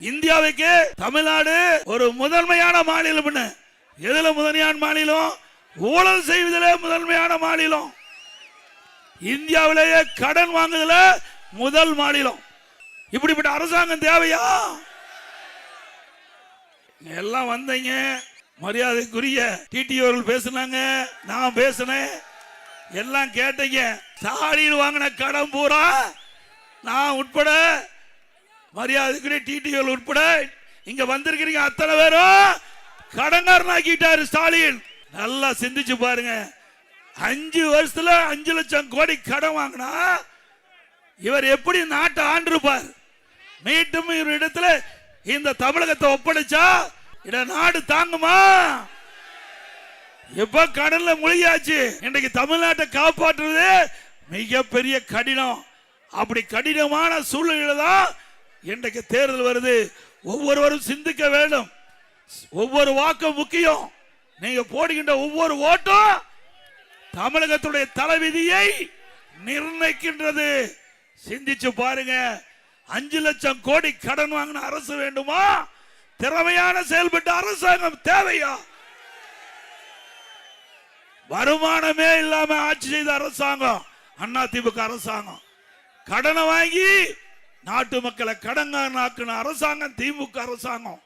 இந்தியாவுக்கு தமிழ்நாடு ஒரு முதன்மையான மாநிலம். எதுல முதன்மையான மாநிலம்? ஊழல் செய்வதிலே முதன்மையான மாநிலம். இந்தியாவிலேயே கடன் வாங்குதல முதல் மாநிலம். இப்படிப்பட்ட அரசாங்கம் தேவையா? எல்லாம் வந்தீங்க, மரியாதைக்குரிய டிடி அவர்கள் பேசினாங்க, நான் பேசினேன், எல்லாம் கேட்டீங்க. ஸ்டாலின் வாங்கின கடன் பூரா நான் உட்பட, மரியாதைக்குரிய டிடி அவர்கள் உட்பட இங்க வந்திருக்கிறீங்க அத்தனை பேரும் கடன்காரன் ஆக்கிட்டாரு ஸ்டாலின். நல்லா சிந்திச்சு பாருங்க. 5 வருஷத்துல 5 லட்சம் கோடி கடன் வாங்கினா இவர் எப்படி நாட்டை ஆண்டிருப்பார்? மீண்டும் இவர் இடத்துல இந்த தமிழகத்தை ஒப்படைச்சா இட நாடு தாங்குமா? எப்ப கடன்ல மூழ்கியாச்சு. இன்றைக்கு தமிழ்நாட்டை காப்பாற்றுவது மிகப்பெரிய கடினம். அப்படி கடினமான சூழ்நிலை தான் இன்றைக்கு தேர்தல் வருது. ஒவ்வொருவரும் சிந்திக்க வேண்டும். ஒவ்வொரு வாக்கும் முக்கியம். நீங்க போடுகின்ற ஒவ்வொரு ஓட்டும் தமிழகத்துடைய தலைவிதியை நிர்ணயிக்கின்றது. சிந்திச்சு பாருங்க. 5 லட்சம் கோடி கடன் வாங்கின அரசு வேண்டுமா? திறமையான செயல்பட்ட அரசாங்கம் தேவையா? வருமானமே இல்லாம ஆட்சி செய்த அரசாங்கம் அதிமுக அரசாங்கம். கடனை வாங்கி நாட்டு மக்களை கடன்காரனாக்குன அரசாங்கம் திமுக அரசாங்கம்.